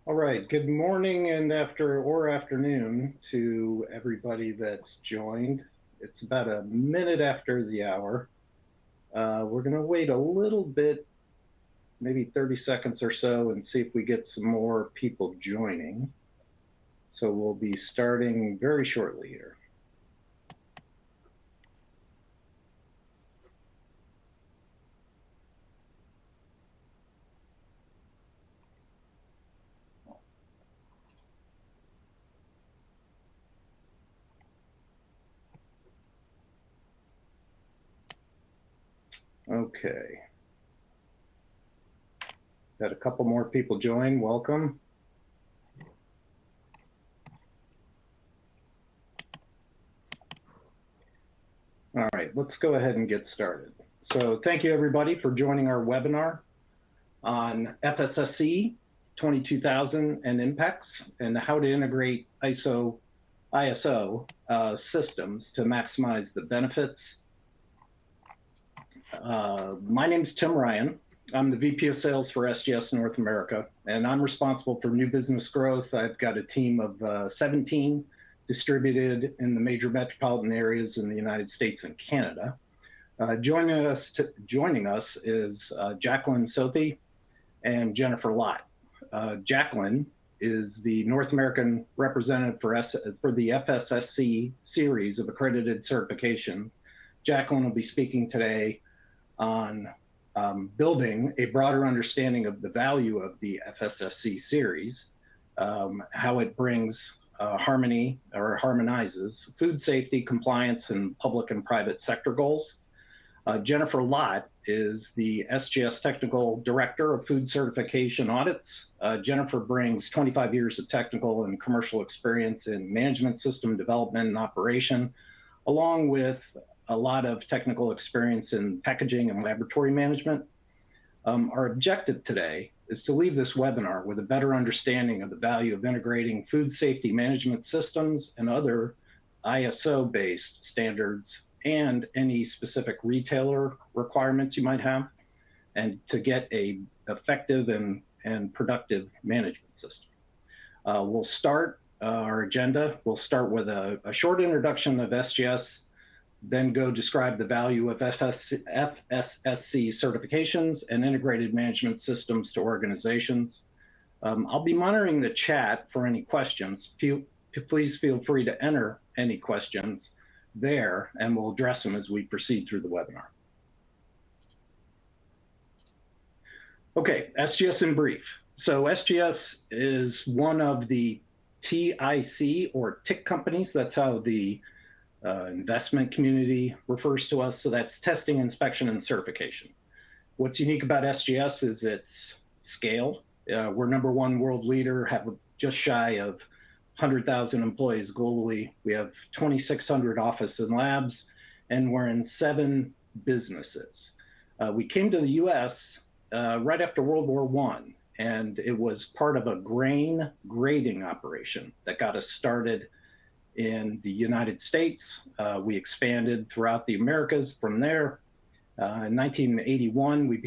All right, good morning and afternoon to everybody that's joined. It's about a minute after the hour. We're going to wait a little bit, maybe 30 seconds or so, and see if we get some more people joining. So we'll be starting very shortly here. Okay. Got a couple more people join. Welcome. All right, let's go ahead and get started. So thank you everybody for joining our webinar on FSSC 22000 and IMPEX and how to integrate ISO systems to maximize the benefits. My name is Tim Ryan. I'm the VP of Sales for SGS North America, and I'm responsible for new business growth. I've got a team of 17 distributed in the major metropolitan areas in the United States and Canada. Joining us is Jacqueline Sothi and Jennifer Lott. Jacqueline is the North American representative for the FSSC series of accredited certifications. Jacqueline will be speaking today on building a broader understanding of the value of the FSSC series, how it brings harmony or harmonizes food safety, compliance, and public and private sector goals. Jennifer Lott is the SGS Technical Director of Food Certification Audits. Jennifer brings 25 years of technical and commercial experience in management system development and operation, along with a lot of technical experience in packaging and laboratory management. Our objective today is to leave this webinar with a better understanding of the value of integrating food safety management systems and other ISO-based standards and any specific retailer requirements you might have, and to get a effective and productive management system. We'll start our agenda. We'll start with a short introduction of SGS, then go describe the value of FSSC certifications and integrated management systems to organizations. I'll be monitoring the chat for any questions. Please feel free to enter any questions there, and we'll address them as we proceed through the webinar. Okay, SGS in brief. So SGS is one of the TIC or TIC companies. That's how the investment community refers to us. So that's testing, inspection, and certification. What's unique about SGS is its scale. We're #1 world leader, have just shy of 100,000 employees globally. We have 2,600 offices and labs, and we're in 7 businesses. We came to the US right after World War I, and it was part of a grain grading operation that got us started in the United States. We expanded throughout the Americas from there. In 1981, we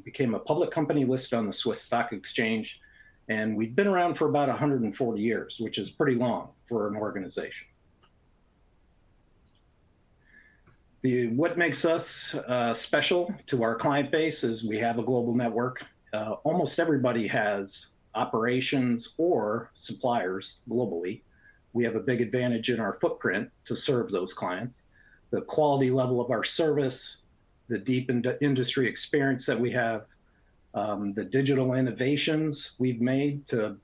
became a public company listed on the Swiss Stock Exchange, and we've been around for about 140 years, which is pretty long for an organization. What makes us special to our client base is we have a global network. Almost everybody has operations or suppliers globally. We have a big advantage in our footprint to serve those clients. The quality level of our service, the deep industry experience that we have, the digital innovations we've made to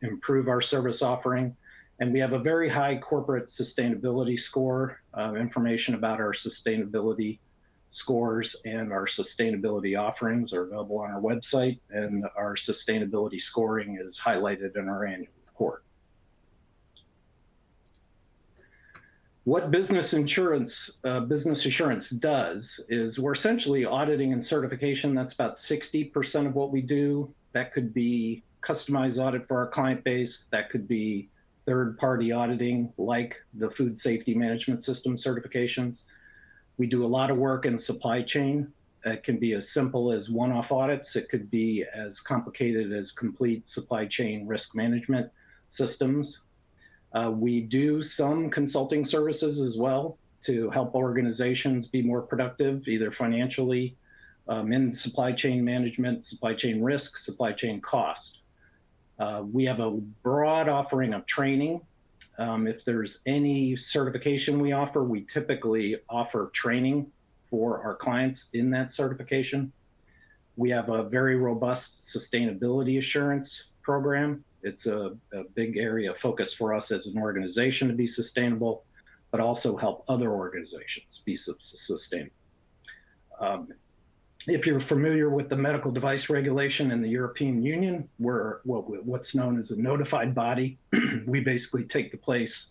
improve our service offering, and we have a very high corporate sustainability score. Information about our sustainability scores and our sustainability offerings are available on our website, and our sustainability scoring is highlighted in our annual report. What business assurance does is we're essentially auditing and certification. That's about 60% of what we do. That could be customized audit for our client base. That could be third-party auditing, like the food safety management system certifications. We do a lot of work in supply chain It can be as simple as one-off audits. It could be as complicated as complete supply chain risk management systems. We do some consulting services as well to help organizations be more productive, either financially, in supply chain management, supply chain risk, supply chain cost. We have a broad offering of training. If there's any certification we offer, we typically offer training for our clients in that certification. We have a very robust sustainability assurance program. It's a big area of focus for us as an organization to be sustainable, but also help other organizations be sustainable. If you're familiar with the medical device regulation in the European Union, we're what's known as a notified body. We basically take the place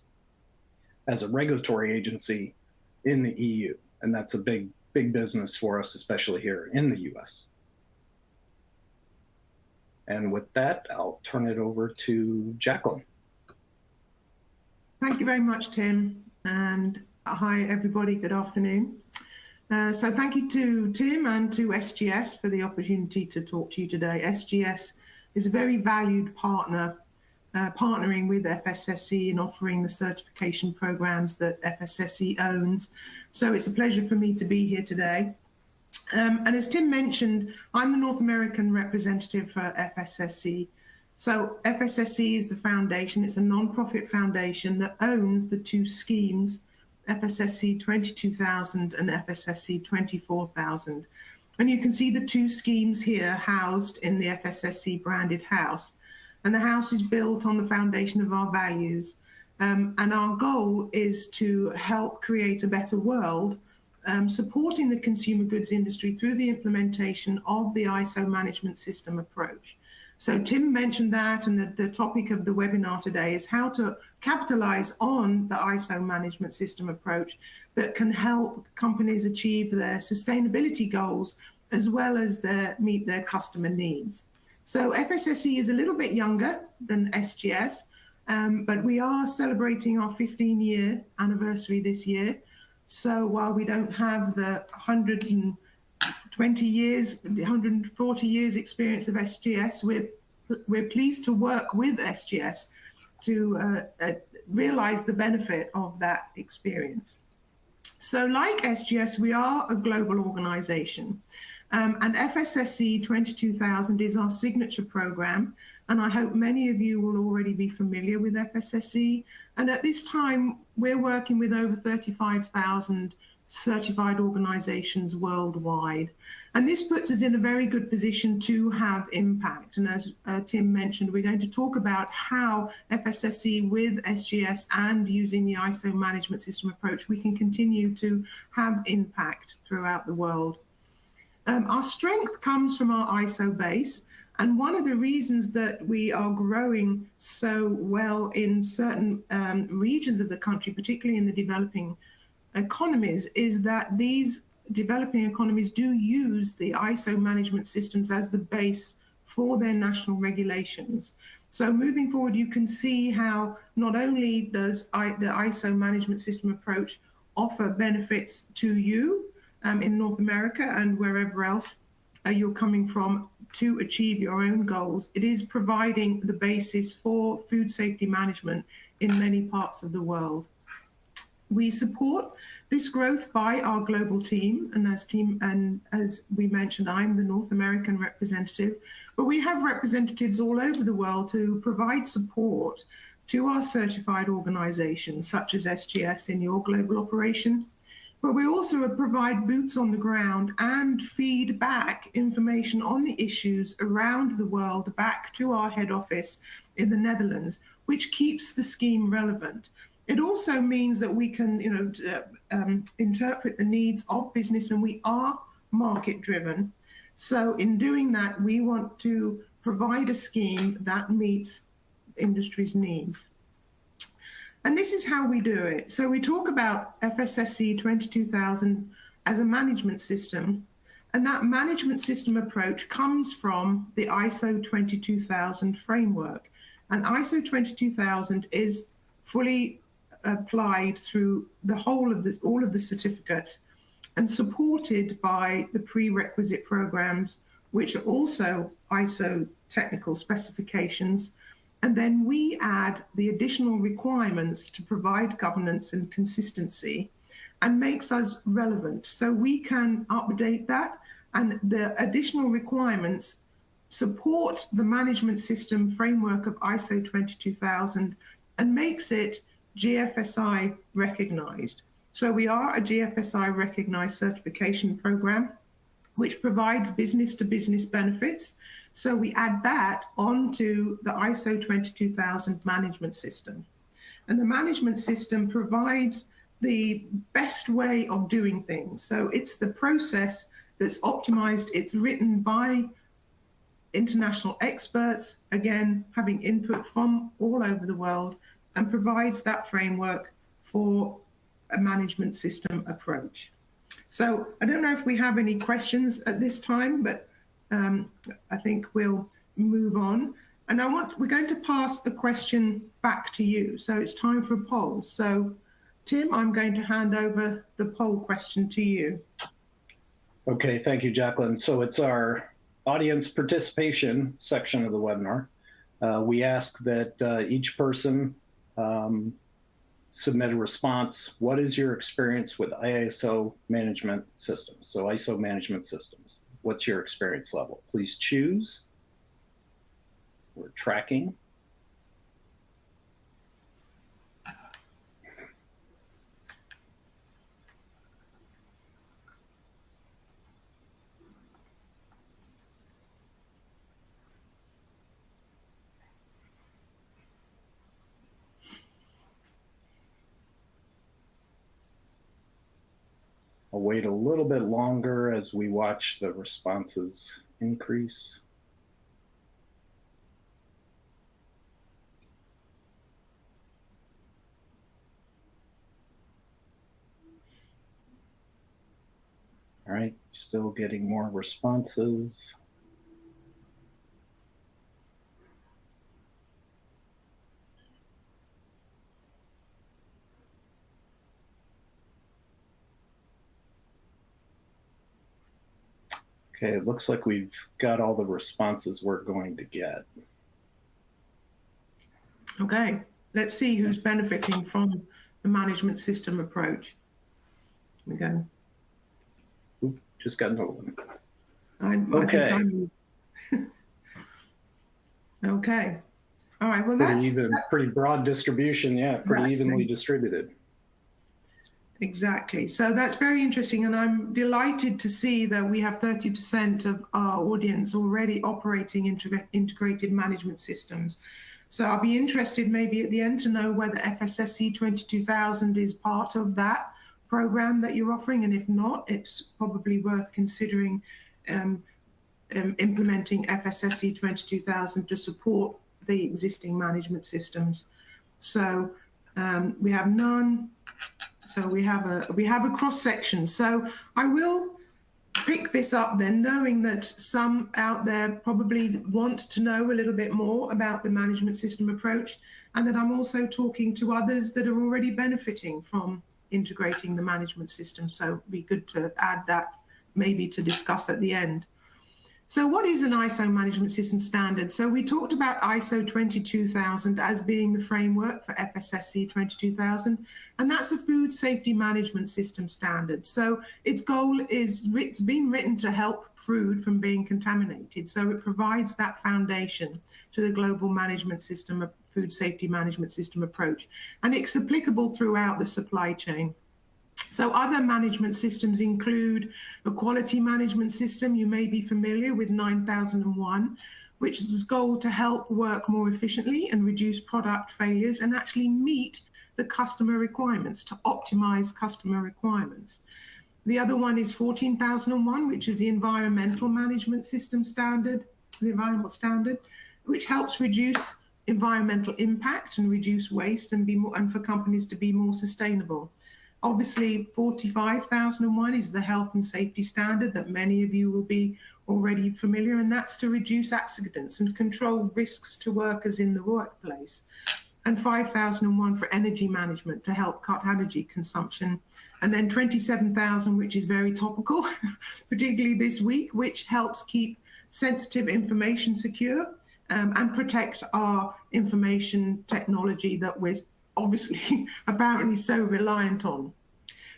as a regulatory agency in the EU, and that's a big business for us, especially here in the US. And with that, I'll turn it over to Jacqueline. Thank you very much, Tim, and hi everybody, good afternoon. So thank you to Tim and to SGS for the opportunity to talk to you today. SGS is a very valued partner, partnering with FSSC in offering the certification programs that FSSC owns. So it's a pleasure for me to be here today. And as Tim mentioned, I'm the North American representative for FSSC. So FSSC is the foundation. It's a non-profit foundation that owns the two schemes, FSSC 22000 and FSSC 24000. And you can see the two schemes here housed in the FSSC branded house. And the house is built on the foundation of our values. And our goal is to help create a better world, supporting the consumer goods industry through the implementation of the ISO management system approach. So Tim mentioned that, and the topic of the webinar today is how to capitalize on the ISO management system approach that can help companies achieve their sustainability goals as well as meet their customer needs. So FSSC is a little bit younger than SGS, but we are celebrating our 15-year anniversary this year. So while we don't have the 120 years, 140 years experience of SGS, we're pleased to work with SGS to realize the benefit of that experience. So like SGS, we are a global organization, and FSSC 22000 is our signature program. And I hope many of you will already be familiar with FSSC. And at this time, we're working with over 35,000 certified organizations worldwide. And this puts us in a very good position to have impact. And as Tim mentioned, we're going to talk about how FSSC with SGS and using the ISO management system approach, we can continue to have impact throughout the world. Our strength comes from our ISO base. And one of the reasons that we are growing so well in certain regions of the country, particularly in the developing economies, is that these developing economies do use the ISO management systems as the base for their national regulations. So moving forward, you can see how not only does the ISO management system approach offer benefits to you in North America and wherever else you're coming from to achieve your own goals, it is providing the basis for food safety management in many parts of the world. We support this growth by our global team, and as we mentioned, I'm the North American representative, but we have representatives all over the world to provide support to our certified organizations, such as SGS in your global operation. But we also provide boots on the ground and feed back information on the issues around the world back to our head office in the Netherlands, which keeps the scheme relevant. It also means that we can, interpret the needs of business, and we are market driven. So in doing that, we want to provide a scheme that meets industry's needs. And this is how we do it. So we talk about FSSC 22000 as a management system, and that management system approach comes from the ISO 22000 framework. And ISO 22000 is fully applied through the whole of this, all of the certificates. and supported by the prerequisite programs, which are also ISO technical specifications. And then we add the additional requirements to provide governance and consistency and makes us relevant. So we can update that, and the additional requirements support the management system framework of ISO 22000 and makes it GFSI recognized. So we are a GFSI recognized certification program, which provides business to business benefits. So we add that onto the ISO 22000 management system. And the management system provides the best way of doing things. So it's the process that's optimized. It's written by international experts, again, having input from all over the world, and provides that framework for a management system approach. So I don't know if we have any questions at this time, but I think we'll move on. And we're going to pass the question back to you. So it's time for a poll. So Tim, I'm going to hand over the poll question to you. Okay, thank you, Jacqueline. So it's our audience participation section of the webinar. We ask that each person submit a response. What is your experience with ISO management systems? So ISO management systems, what's your experience level? Please choose. We're tracking. I'll wait a little bit longer as we watch the responses increase. All right, still getting more responses. Okay, it looks like we've got all the responses we're going to get. Okay, let's see who's benefiting from the management system approach. Here we go. Oop, just got another one. Okay. Okay. All right, well, that's pretty broad distribution, yeah, pretty exactly. evenly distributed. Exactly. So that's very interesting. And I'm delighted to see that we have 30% of our audience already operating integrated management systems. So I'll be interested maybe at the end to know whether FSSC 22000 is part of that program that you're offering. And if not, it's probably worth considering implementing FSSC 22000 to support the existing management systems. So we have none. So we have a cross section. So I will pick this up then, knowing that some out there probably want to know a little bit more about the management system approach, and that I'm also talking to others that are already benefiting from integrating the management system. So it'd be good to add that maybe to discuss at the end. So what is an ISO management system standard? So we talked about ISO 22000 as being the framework for FSSC 22000, and that's a food safety management system standard. So its goal is, it's been written to help food from being contaminated. So it provides that foundation to the global management system, food safety management system approach, and it's applicable throughout the supply chain. So other management systems include a quality management system. You may be familiar with 9001, which is its goal to help work more efficiently and reduce product failures and actually meet the customer requirements, to optimize customer requirements. The other one is 14001, which is the environmental management system standard, the environmental standard, which helps reduce environmental impact and reduce waste and for companies to be more sustainable. Obviously, 45001 is the health and safety standard that many of you will be already familiar, and that's to reduce accidents and control risks to workers in the workplace. And 5001 for energy management to help cut energy consumption And then 27,000, which is very topical, particularly this week, which helps keep sensitive information secure and protect our information technology that we're obviously apparently so reliant on.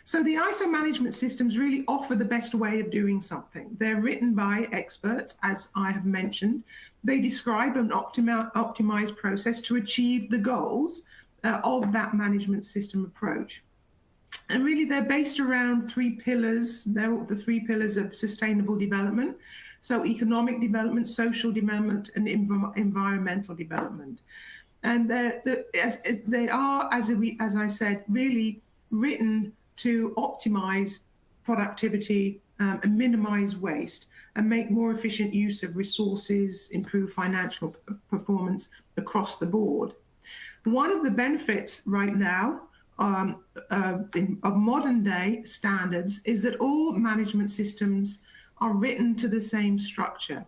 So the ISO management systems really offer the best way of doing something. They're written by experts, as I have mentioned. They describe an optimized process to achieve the goals of that management system approach. And really, they're based around three pillars. They're the three pillars of sustainable development. So economic development, social development, and environmental development. And they are, as I said, really written to optimize productivity and minimize waste and make more efficient use of resources, improve financial performance across the board. One of the benefits right now of modern day standards is that all management systems are written to the same structure.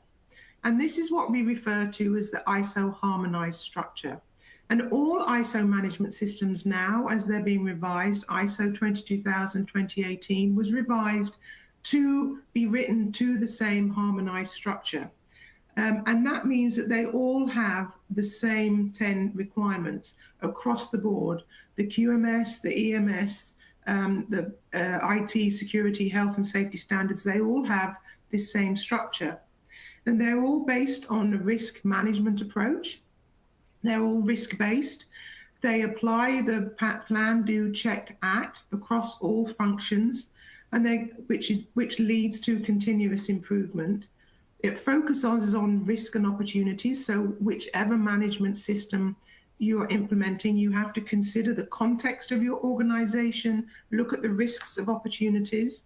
And this is what we refer to as the ISO Harmonized Structure. And all ISO management systems now, as they're being revised, ISO 22000-2018 was revised to be written to the same harmonized structure. And that means that they all have the same 10 requirements across the board. The QMS, the EMS, the IT, security, health and safety standards, they all have this same structure. And they're all based on a risk management approach. They're all risk-based. They apply the plan, do, check, act across all functions, and which leads to continuous improvement. It focuses on risk and opportunities. So whichever management system you're implementing, you have to consider the context of your organization, look at the risks of opportunities.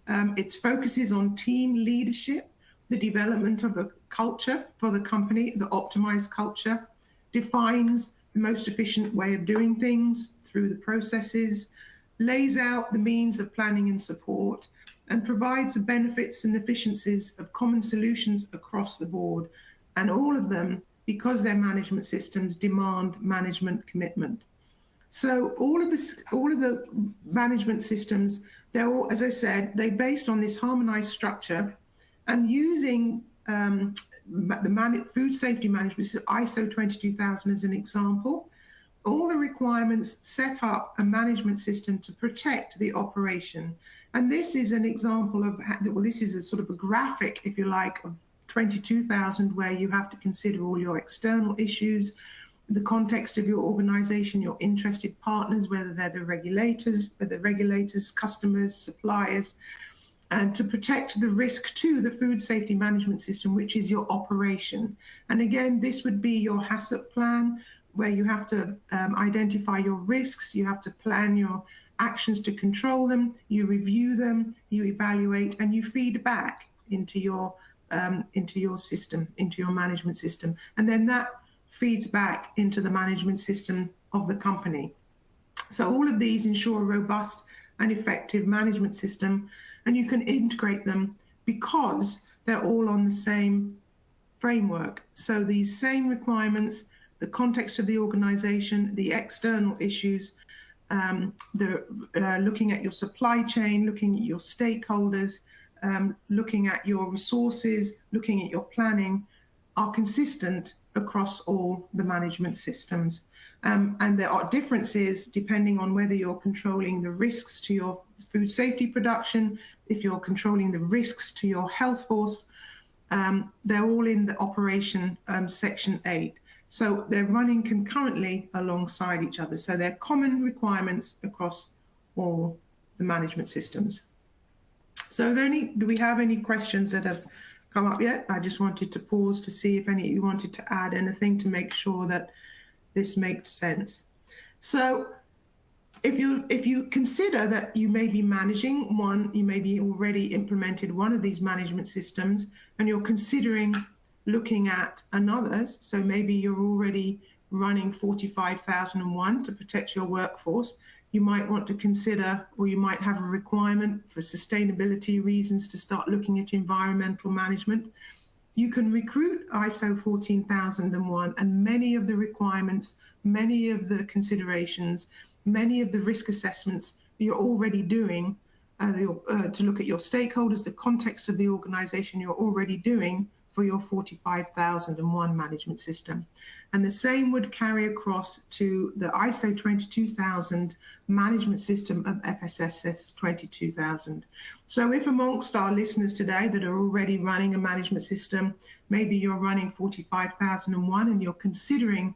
It focuses on team leadership, the development of a culture for the company, the optimized culture, defines the most efficient way of doing things through the processes, lays out the means of planning and support, and provides the benefits and efficiencies of common solutions across the board. And all of them, because their management systems demand management commitment. So all of the management systems, they're all, as I said, they're based on this harmonized structure and using the food safety management, ISO 22000 as an example. All the requirements set up a management system to protect the operation. And this is an example of, well, this is a sort of a graphic, if you like, of 22,000, where you have to consider all your external issues, the context of your organization, your interested partners, whether they're the regulators, customers, suppliers, and to protect the risk to the food safety management system, which is your operation. And again, this would be your HACCP plan, where you have to identify your risks, you have to plan your actions to control them, you review them, you evaluate, and you feed back into your system, into your management system. And then that feeds back into the management system of the company. So all of these ensure a robust and effective management system, and you can integrate them because they're all on the same framework. So these same requirements, the context of the organization, the external issues, looking at your supply chain, looking at your stakeholders, looking at your resources, looking at your planning, are consistent across all the management systems. And there are differences depending on whether you're controlling the risks to your food safety production, if you're controlling the risks to your health force. They're all in the operation section 8. So they're running concurrently alongside each other. So they're common requirements across all the management systems. So do we have any questions that have come up yet? I just wanted to pause to see if any of you wanted to add anything to make sure that this makes sense. So if you consider that you may be managing one, you may be already implemented one of these management systems, and you're considering looking at another, so maybe you're already running 45,001 to protect your workforce, you might want to consider, or you might have a requirement for sustainability reasons to start looking at environmental management. You can recruit ISO 14001, and many of the requirements, many of the considerations, many of the risk assessments you're already doing, to look at your stakeholders, the context of the organization you're already doing for your 45001 management system. And the same would carry across to the ISO 22000 management system of FSSS 22000. So if amongst our listeners today that are already running a management system, maybe you're running 45001 and you're considering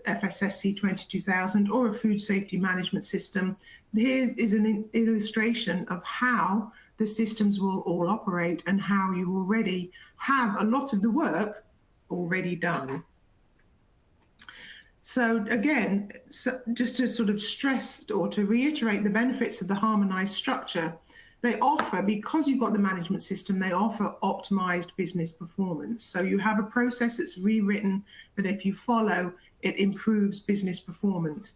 FSSC 22000 or a food safety management system, here is an illustration of how the systems will all operate and how you already have a lot of the work already done. So again, just to sort of stress or to reiterate the benefits of the harmonized structure, they offer, because you've got the management system, they offer optimized business performance. So you have a process that's rewritten, but if you follow, it improves business performance.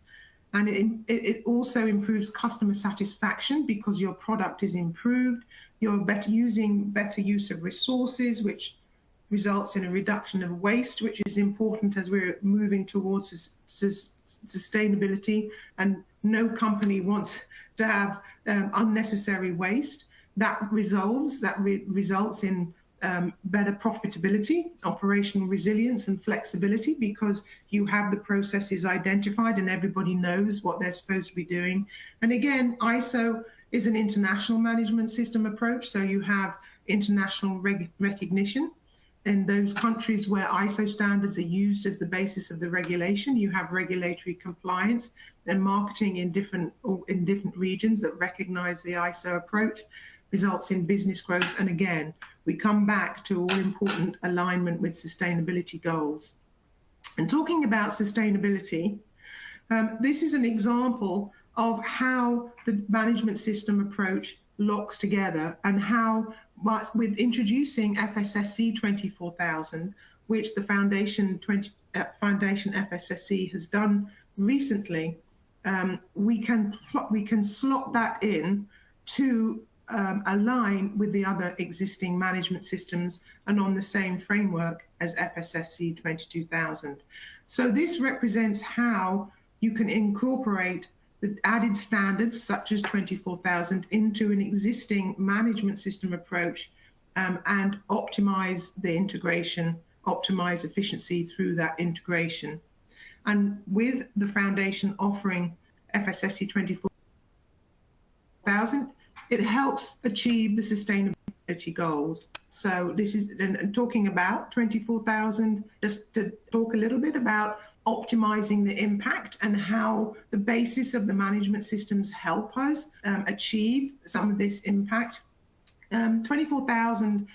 And it also improves customer satisfaction because your product is improved. You're using better use of resources, which results in a reduction of waste, which is important as we're moving towards sustainability. And no company wants to have unnecessary waste. That results in better profitability, operational resilience and flexibility, because you have the processes identified and everybody knows what they're supposed to be doing. And again, ISO is an international management system approach, so you have international recognition. In those countries where ISO standards are used as the basis of the regulation, you have regulatory compliance and marketing in different regions that recognize the ISO approach, results in business growth. And again, we come back to all important alignment with sustainability goals. And talking about sustainability, this is an example of how the management system approach locks together and how, with introducing FSSC 24000, which the Foundation FSSC has done recently, we can slot that in to align with the other existing management systems and on the same framework as FSSC 22000. So this represents how you can incorporate the added standards such as 24000 into an existing management system approach and optimize the integration, optimize efficiency through that integration. And with the foundation offering FSSC 24000, it helps achieve the sustainability goals. So this is talking about 24000, just to talk a little bit about optimizing the impact and how the basis of the management systems help us achieve some of this impact. 24000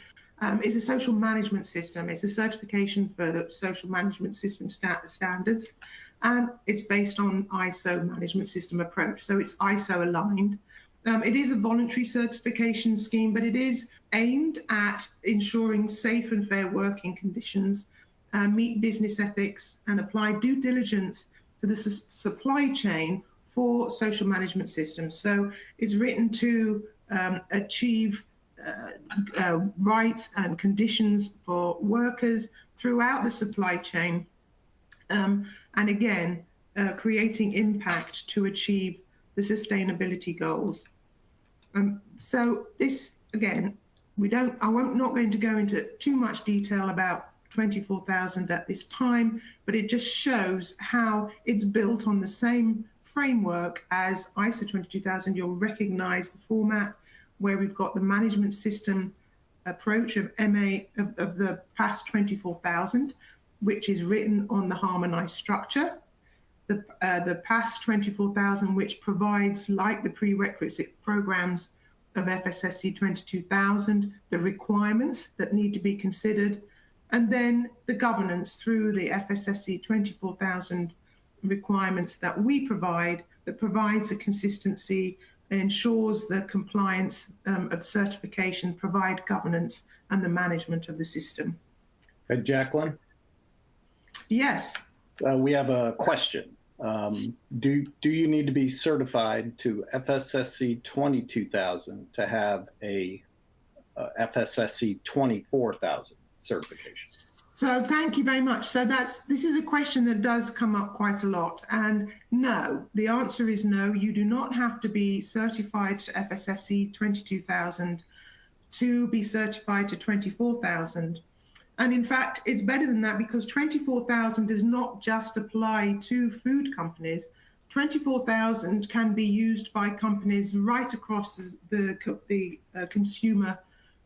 is a social management system. It's a certification for social management system standards, and it's based on ISO management system approach. So it's ISO aligned. It is a voluntary certification scheme, but it is aimed at ensuring safe and fair working conditions, meet business ethics, and apply due diligence to the supply chain for social management systems. So it's written to achieve rights and conditions for workers throughout the supply chain, and again, creating impact to achieve the sustainability goals. So this, again, I'm not going to go into too much detail about 24000 at this time, but it just shows how it's built on the same framework as ISO 22000. You'll recognize the format where we've got the management system approach of MA of the past 24000, which is written on the harmonized structure. The past 24000, which provides, like the prerequisite programs of FSSC 22000, the requirements that need to be considered, and then the governance through the FSSC 24000 requirements that we provide, that provides the consistency, ensures the compliance of certification, provide governance and the management of the system. Jacqueline? Yes. We have a question. Do you need to be certified to FSSC 22000 to have a FSSC 24000 certification? So thank you very much. So this is a question that does come up quite a lot. And no, the answer is no. You do not have to be certified to FSSC 22000 to be certified to 24000. And in fact, it's better than that, because 24000 does not just apply to food companies. 24000 can be used by companies right across the consumer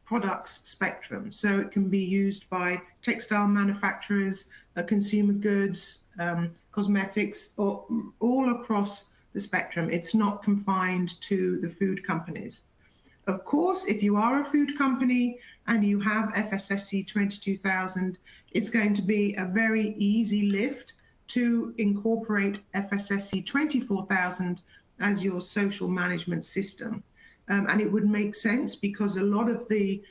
products spectrum. So it can be used by textile manufacturers, consumer goods, cosmetics, or all across the spectrum. It's not confined to the food companies. Of course, if you are a food company and you have FSSC 22000, it's going to be a very easy lift to incorporate FSSC 24000 as your social management system. And it would make sense, because a lot of the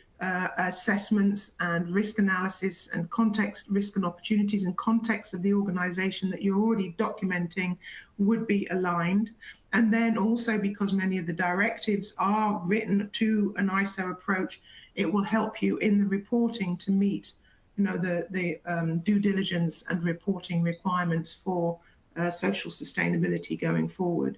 assessments and risk analysis and context, risk and opportunities and context of the organization that you're already documenting would be aligned. And then also, because many of the directives are written to an ISO approach, it will help you in the reporting to meet, the due diligence and reporting requirements for social sustainability going forward.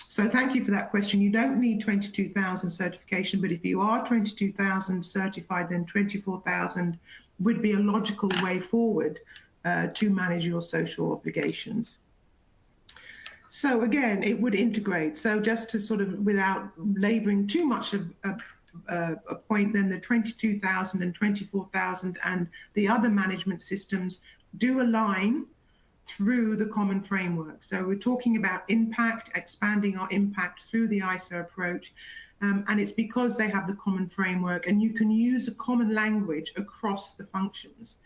So thank you for that question. You don't need 22000 certification, but if you are 22000 certified, then 24000 would be a logical way forward to manage your social obligations. So again, it would integrate. So just to sort of, without laboring too much of a point, then the 22000 and 24000 and the other management systems do align through the common framework. So we're talking about impact, expanding our impact through the ISO approach. And it's because they have the common framework, and you can use a common language across the functions.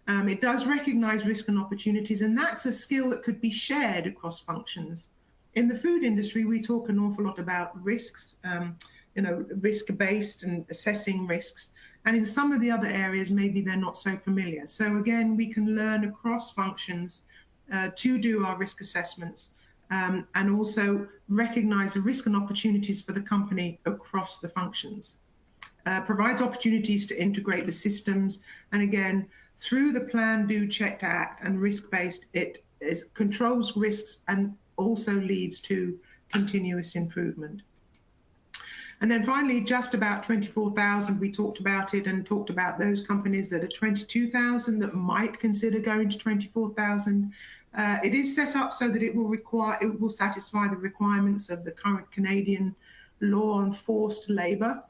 It does recognize risk and opportunities, and that's a skill that could be shared across functions. In the food industry, we talk an awful lot about risks, risk-based and assessing risks. And in some of the other areas, maybe they're not so familiar. So again, we can learn across functions to do our risk assessments, and also recognize the risk and opportunities for the company across the functions. Provides opportunities to integrate the systems. And again, through the plan, do, check, act, and risk-based, it controls risks and also leads to continuous improvement. And then finally, just about 24000, we talked about it and talked about those companies that are 22000 that might consider going to 24000. It is set up so that it will satisfy the requirements of the current Canadian law on forced labour,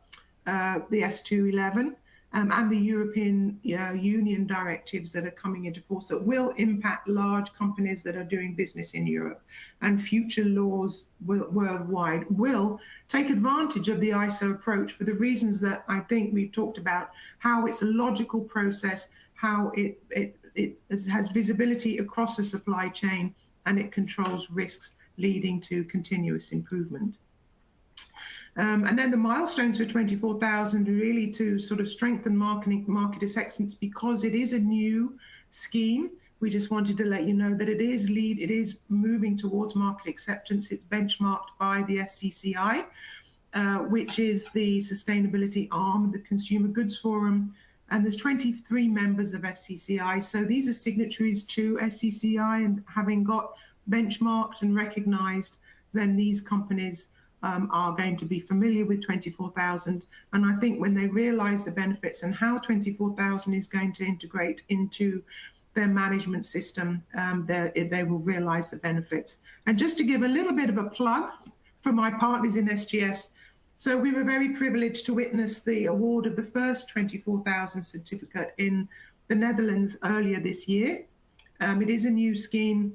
the S211, and the European Union directives that are coming into force that will impact large companies that are doing business in Europe. And future laws worldwide will take advantage of the ISO approach for the reasons that I think we've talked about, how it's a logical process, how it has visibility across the supply chain, and it controls risks leading to continuous improvement. And then the milestones for 24000 are really to sort of strengthen market assessments, because it is a new scheme. We just wanted to let you know that it is moving towards market acceptance. It's benchmarked by the SCCI, which is the sustainability arm of the Consumer Goods Forum. And there's 23 members of SCCI. So these are signatories to SCCI, and having got benchmarked and recognized, then these companies are going to be familiar with 24000. And I think when they realize the benefits and how 24000 is going to integrate into their management system, they will realize the benefits. And just to give a little bit of a plug for my partners in SGS, so we were very privileged to witness the award of the first 24000 certificate in the Netherlands earlier this year. It is a new scheme,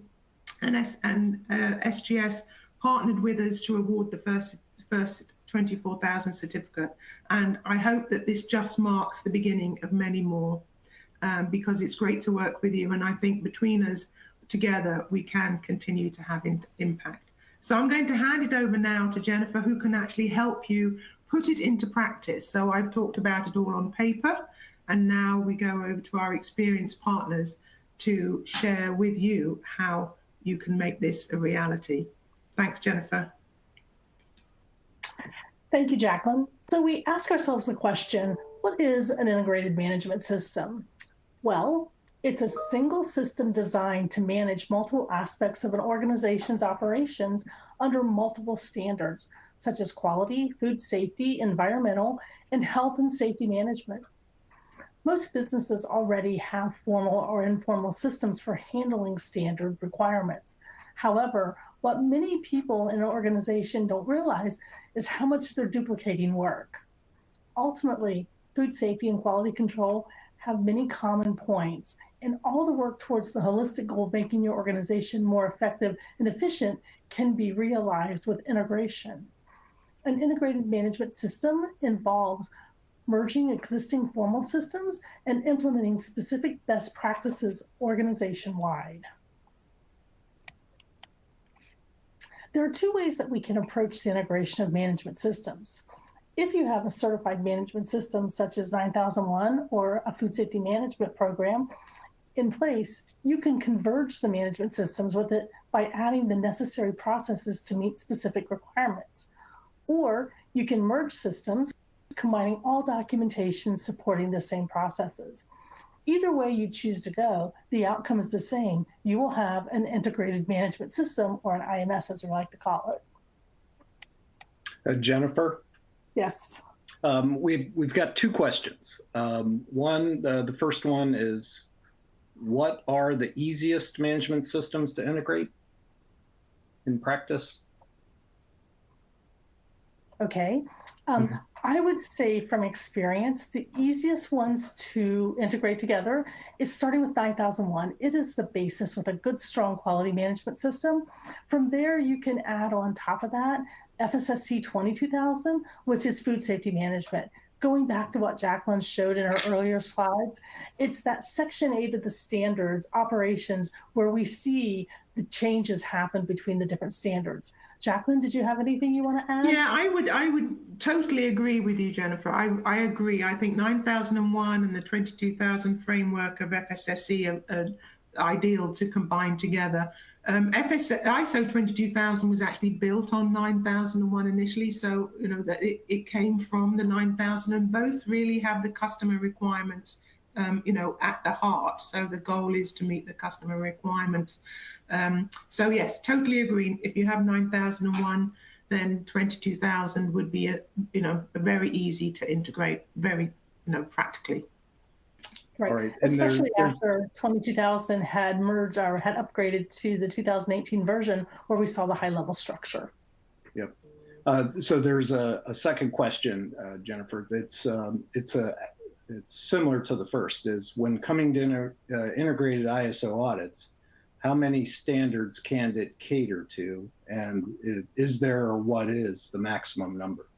and SGS partnered with us to award the first 24000 certificate. And I hope that this just marks the beginning of many more, because it's great to work with you. And I think between us together, we can continue to have impact. So I'm going to hand it over now to Jennifer, who can actually help you put it into practice. So I've talked about it all on paper, and now we go over to our experienced partners to share with you how you can make this a reality. Thanks, Jennifer. Thank you, Jacqueline. So we ask ourselves the question, what is an integrated management system? Well, It's a single system designed to manage multiple aspects of an organization's operations under multiple standards, such as quality, food safety, environmental, and health and safety management. Most businesses already have formal or informal systems for handling standard requirements. However, what many people in an organization don't realize is how much they're duplicating work. Ultimately, food safety and quality control have many common points, and all the work towards the holistic goal of making your organization more effective and efficient can be realized with integration. An integrated management system involves merging existing formal systems and implementing specific best practices organization-wide. There are two ways that we can approach the integration of management systems. If you have a certified management system such as 9001 or a food safety management program in place, you can converge the management systems with it by adding the necessary processes to meet specific requirements. Or you can merge systems, combining all documentation supporting the same processes. Either way you choose to go, the outcome is the same. You will have an integrated management system, or an IMS as we like to call it. Jennifer? Yes. We've got two questions. The first one is, what are the easiest management systems to integrate in practice? Okay. I would say from experience, the easiest ones to integrate together is starting with 9001. It is the basis with a good, strong quality management system. From there, you can add on top of that FSSC 22000, which is food safety management. Going back to what Jacqueline showed in her earlier slides, it's that Section 8 of the standards operations where we see the changes happen between the different standards. Jacqueline, did you have anything you want to add? Yeah, I would totally agree with you, Jennifer. I agree. I think 9001 and the 22000 framework of FSSC are ideal to combine together. ISO 22000 was actually built on 9001 initially, so that it came from the 9000, and both really have the customer requirements at the heart. So the goal is to meet the customer requirements. So yes, totally agree. If you have 9001, then 22000 would be a very easy to integrate, very practically. Right. Especially after 22000 had merged or had upgraded to the 2018 version, where we saw the high-level structure. Yep. So there's a second question, Jennifer. It's similar to the first. Is when coming to integrated ISO audits, how many standards can it cater to, and is there, or what is the maximum number?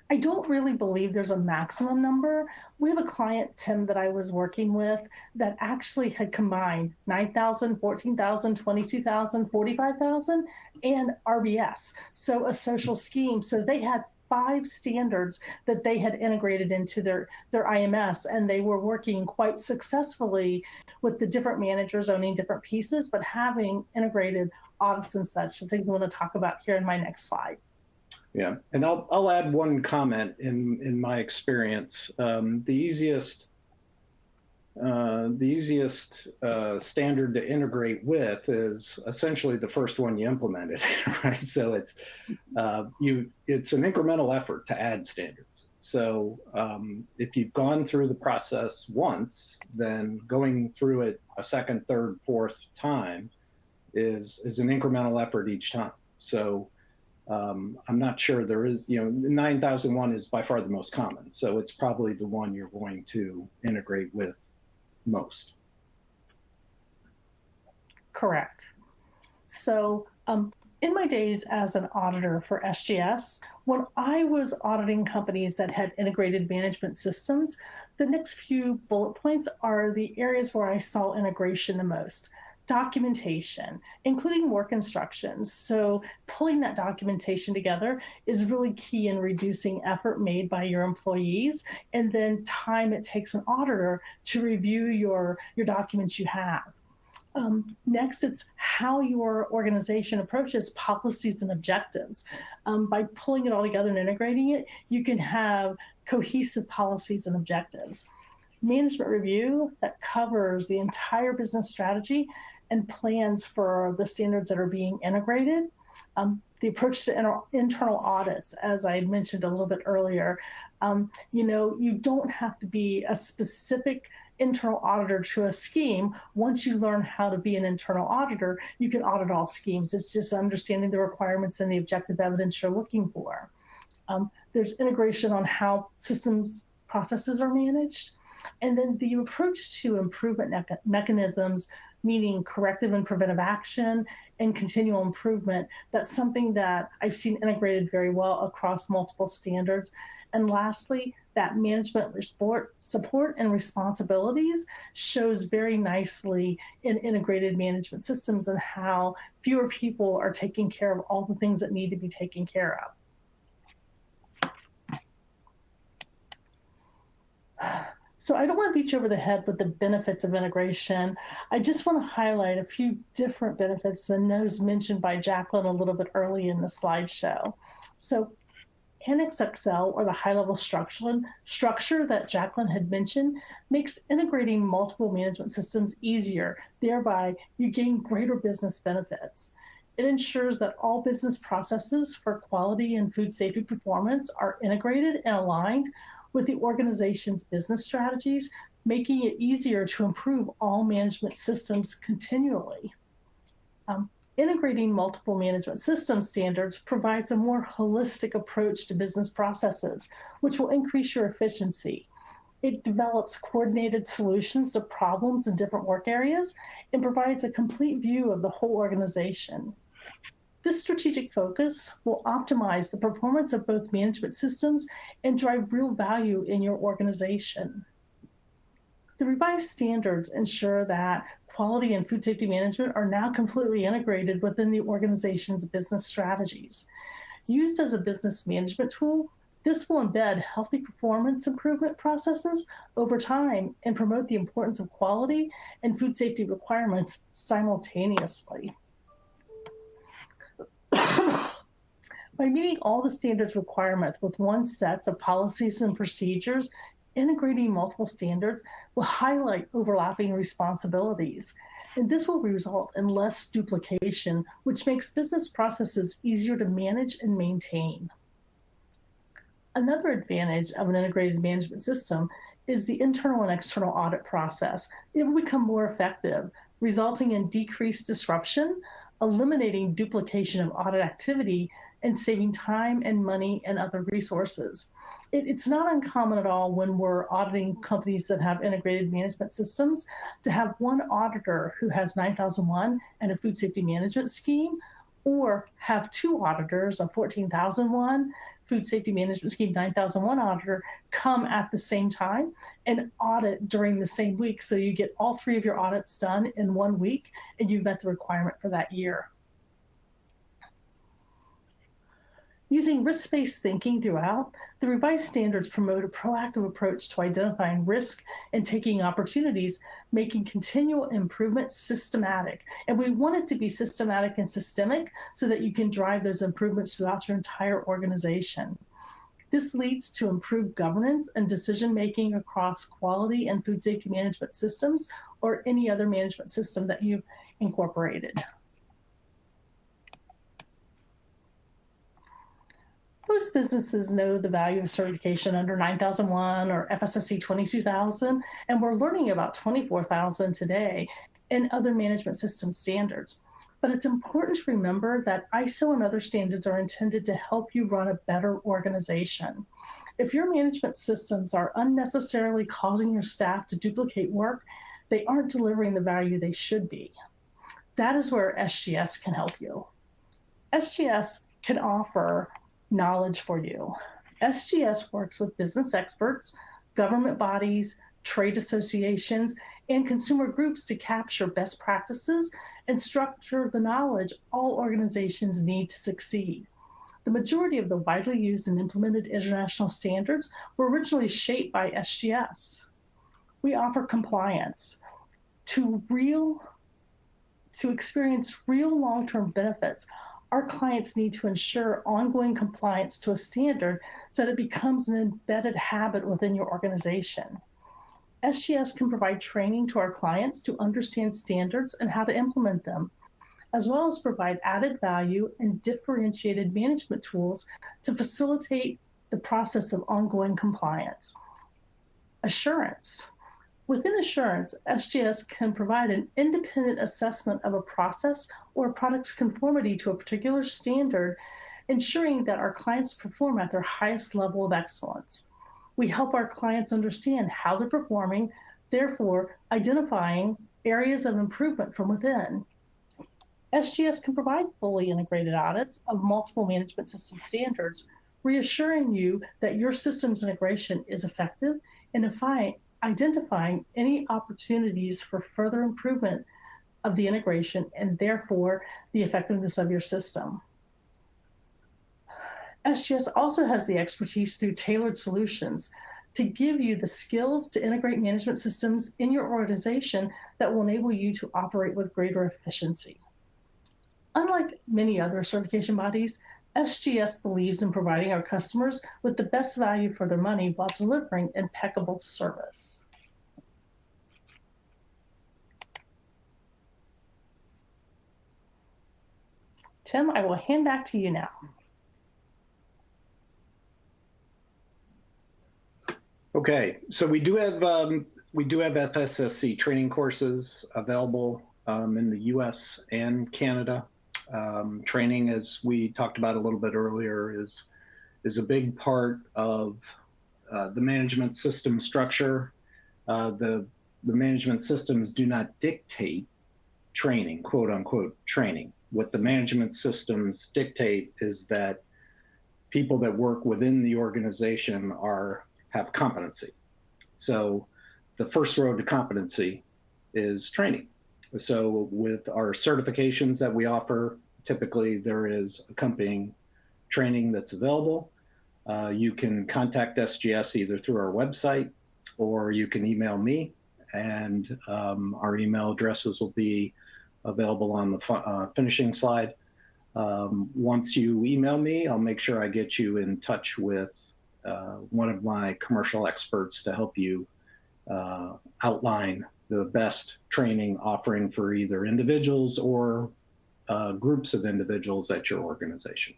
I don't really believe there's a maximum number. We have a client, Tim, that I was working with that actually had combined 9000, 14000, 22000, 45000, and RBS, so a social scheme. So they had 5 standards that they had integrated into their IMS, and they were working quite successfully with the different managers owning different pieces, but having integrated audits and such, the things I want to talk about here in my next slide. Yeah, and I'll add one comment in my experience. The easiest standard to integrate with is essentially the first one you implemented, right? So it's an incremental effort to add standards. So if you've gone through the process once, then going through it a second, third, fourth time is an incremental effort each time. So I'm not sure there is, 9001 is by far the most common. So it's probably the one you're going to integrate with most. Correct. So in my days as an auditor for SGS, when I was auditing companies that had integrated management systems, the next few bullet points are the areas where I saw integration the most. Documentation, including work instructions. So pulling that documentation together is really key in reducing effort made by your employees, and then time it takes an auditor to review your documents you have. Next, it's how your organization approaches policies and objectives. By pulling it all together and integrating it, you can have cohesive policies and objectives. management review that covers the entire business strategy and plans for the standards that are being integrated. The approach to internal audits, as I had mentioned a little bit earlier, you don't have to be a specific internal auditor to a scheme. Once you learn how to be an internal auditor, you can audit all schemes. It's just understanding the requirements and the objective evidence you're looking for. There's integration on how systems processes are managed. And then the approach to improvement mechanisms, meaning corrective and preventive action and continual improvement, that's something that I've seen integrated very well across multiple standards. And lastly, that management support and responsibilities shows very nicely in integrated management systems and how fewer people are taking care of all the things that need to be taken care of. So I don't want to beat you over the head with the benefits of integration. I just want to highlight a few different benefits and those mentioned by Jacqueline a little bit early in the slideshow. So Annex XL, or the high-level structure that Jacqueline had mentioned, makes integrating multiple management systems easier. Thereby, you gain greater business benefits. It ensures that all business processes for quality and food safety performance are integrated and aligned with the organization's business strategies, making it easier to improve all management systems continually. Integrating multiple management system standards provides a more holistic approach to business processes, which will increase your efficiency. It develops coordinated solutions to problems in different work areas and provides a complete view of the whole organization. This strategic focus will optimize the performance of both management systems and drive real value in your organization. The revised standards ensure that quality and food safety management are now completely integrated within the organization's business strategies. Used as a business management tool, this will embed healthy performance improvement processes over time and promote the importance of quality and food safety requirements simultaneously. By meeting all the standards requirements with one set of policies and procedures, integrating multiple standards will highlight overlapping responsibilities, and this will result in less duplication, which makes business processes easier to manage and maintain. Another advantage of an integrated management system is the internal and external audit process. It will become more effective, resulting in decreased disruption, eliminating duplication of audit activity, and saving time and money and other resources. It's not uncommon at all when we're auditing companies that have integrated management systems to have one auditor who has 9001 and a food safety management scheme, or have two auditors, a 14001 food safety management scheme 9001 auditor, come at the same time and audit during the same week. So you get all three of your audits done in 1 week and you've met the requirement for that year. Using risk-based thinking throughout, the revised standards promote a proactive approach to identifying risk and taking opportunities, making continual improvement systematic. And we want it to be systematic and systemic so that you can drive those improvements throughout your entire organization. This leads to improved governance and decision-making across quality and food safety management systems or any other management system that you've incorporated. Most businesses know the value of certification under 9001 or FSSC 22000, and we're learning about 24000 today and other management system standards. But it's important to remember that ISO and other standards are intended to help you run a better organization. If your management systems are unnecessarily causing your staff to duplicate work, they aren't delivering the value they should be. That is where SGS can help you. SGS can offer knowledge for you. SGS works with business experts, government bodies, trade associations, and consumer groups to capture best practices and structure the knowledge all organizations need to succeed. The majority of the widely used and implemented international standards were originally shaped by SGS. We offer compliance to experience real long-term benefits. Our clients need to ensure ongoing compliance to a standard so that it becomes an embedded habit within your organization. SGS can provide training to our clients to understand standards and how to implement them, as well as provide added value and differentiated management tools to facilitate the process of ongoing compliance. Assurance. Within assurance, SGS can provide an independent assessment of a process or a product's conformity to a particular standard, ensuring that our clients perform at their highest level of excellence. We help our clients understand how they're performing, therefore identifying areas of improvement from within. SGS can provide fully integrated audits of multiple management system standards, reassuring you that your systems integration is effective and identifying any opportunities for further improvement of the integration and therefore the effectiveness of your system. SGS also has the expertise through tailored solutions to give you the skills to integrate management systems in your organization that will enable you to operate with greater efficiency. Unlike many other certification bodies, SGS believes in providing our customers with the best value for their money while delivering impeccable service. Tim, I will hand back to you now. Okay, so we do have FSSC training courses available in the U.S. and Canada. Training, as we talked about a little bit earlier, is a big part of the management system structure. The management systems do not dictate training, quote unquote training. What the management systems dictate is that people that work within the organization have competency. So the first road to competency is training. So with our certifications that we offer, typically there is accompanying training that's available. You can contact SGS either through our website or you can email me, and our email addresses will be available on the finishing slide. Once you email me, I'll make sure I get you in touch with one of my commercial experts to help you outline the best training offering for either individuals or groups of individuals at your organization.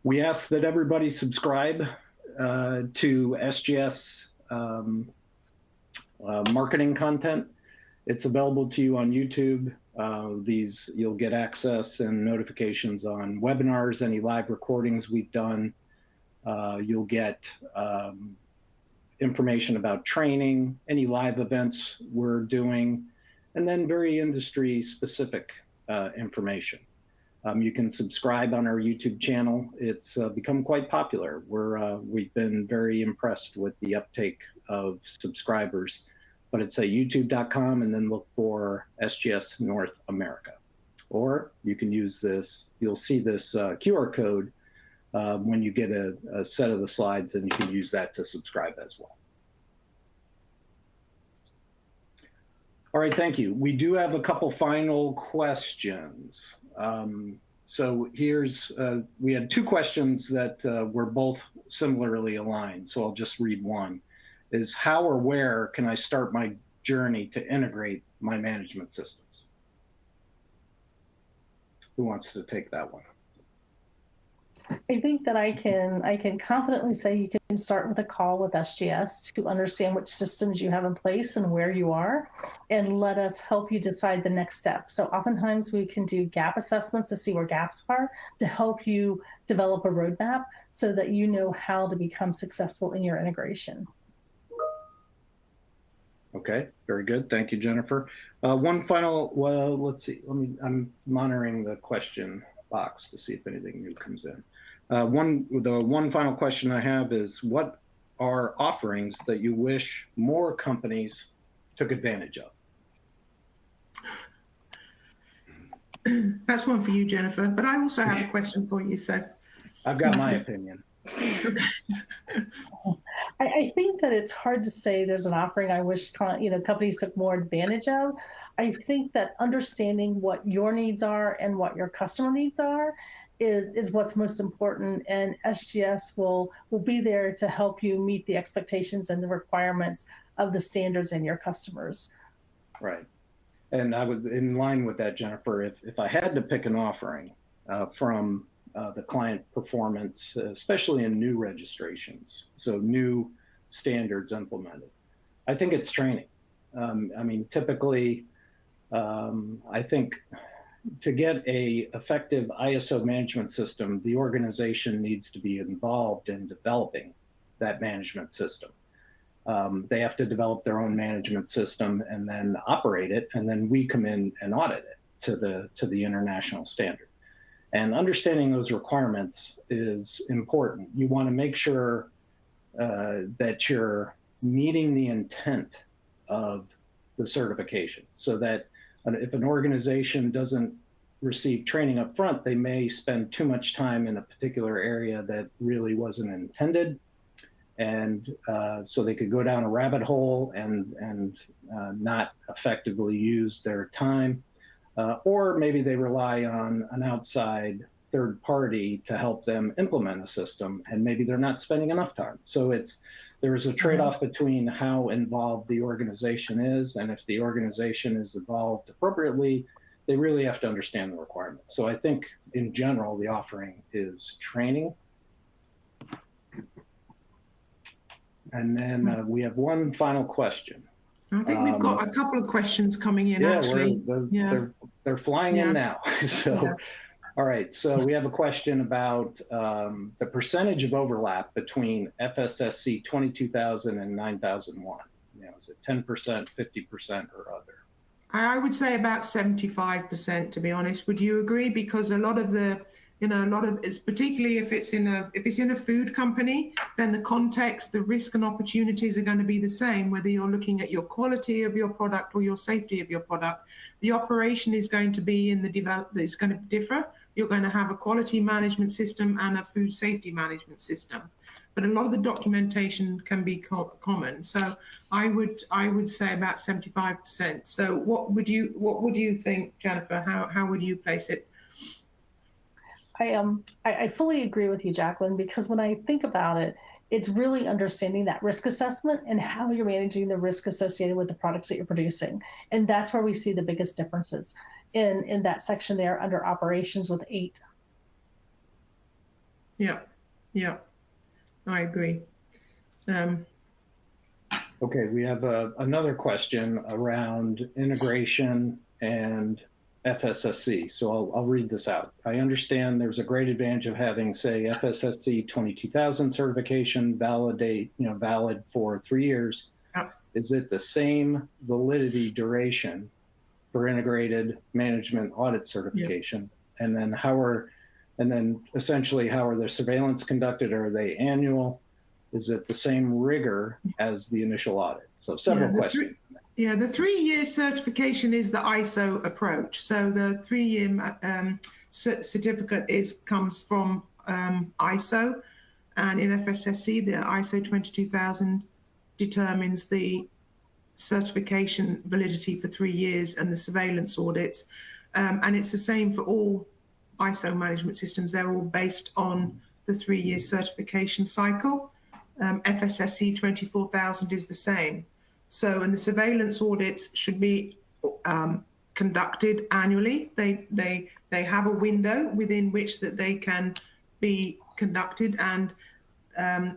We ask that everybody subscribe to SGS marketing content. It's available to you on YouTube. You'll get access and notifications on webinars, any live recordings we've done. You'll get information about training, any live events we're doing, and then very industry specific information. You can subscribe on our YouTube channel. It's become quite popular. We've been very impressed with the uptake of subscribers, but it's at youtube.com and then look for SGS North America. Or you can use this, you'll see this QR code when you get a set of the slides, and you can use that to subscribe as well. All right, thank you. We do have a couple final questions. So we had two questions that were both similarly aligned, so I'll just read one. Is how or where can I start my journey to integrate my management systems? Who wants to take that one? I think that I can confidently say you can start with a call with SGS to understand which systems you have in place and where you are, and let us help you decide the next step. So oftentimes we can do gap assessments to see where gaps are to help you develop a roadmap so that you know how to become successful in your integration. Okay, very good. Thank you, Jennifer. One final, well, let's see. I'm monitoring the question box to see if anything new comes in. The one final question I have is, what are offerings that you wish more companies took advantage of? That's one for you, Jennifer, but I also have a question for you. So I've got my opinion. I think that it's hard to say there's an offering I wish companies took more advantage of. I think that understanding what your needs are and what your customer needs are, is what's most important, and SGS will be there to help you meet the expectations and the requirements of the standards and your customers. Right. And I was in line with that, Jennifer. If I had to pick an offering from the client performance, especially in new registrations, so new standards implemented, I think it's training. I mean, typically, I think to get a effective ISO management system, the organization needs to be involved in developing that management system. They have to develop their own management system and then operate it, and then we come in and audit it to the international standard. And understanding those requirements is important. You want to make sure that you're meeting the intent of the certification, so that if an organization doesn't receive training up front, they may spend too much time in a particular area that really wasn't intended. And so they could go down a rabbit hole and not effectively use their time. Or maybe they rely on an outside third party to help them implement a system, and maybe they're not spending enough time. So there's a trade-off between how involved the organization is, and if the organization is involved appropriately, they really have to understand the requirements. So I think in general, the offering is training. And then we have one final question. I think we've got a couple of questions coming in, yeah, actually. They're flying in now. So, yeah. All right. So we have a question about the percentage of overlap between FSSC 22000 and 9001. Is it 10%, 50%, or other? I would say about 75%, to be honest. Would you agree? Because a lot of it's particularly if it's in a food company, then the context, the risk and opportunities are going to be the same, whether you're looking at your quality of your product or your safety of your product. The operation is going to be it's going to differ. You're going to have a quality management system and a food safety management system, but a lot of the documentation can be common. So I would say about 75%. So what would you think, Jennifer? How would you place it? I fully agree with you, Jacqueline, because when I think about it, it's really understanding that risk assessment and how you're managing the risk associated with the products that you're producing. And that's where we see the biggest differences in that section there under operations with 8. Yeah, I agree. Okay, we have another question around integration and FSSC. So I'll read this out. I understand there's a great advantage of having, say, FSSC 22000 certification valid for 3 years. Yeah. Is it the same validity duration for integrated management audit certification? Yeah. And then essentially how are the surveillance conducted? Are they annual? Is it the same rigor as the initial audit? So several questions. Yeah, the 3-year certification is the ISO approach. So the 3-year certificate comes from ISO, and in FSSC, the ISO 22000 determines the certification validity for 3 years and the surveillance audits. And it's the same for all ISO management systems. They're all based on the 3-year certification cycle. FSSC 24000 is the same. So, and the surveillance audits should be conducted annually. They have a window within which that they can be conducted, and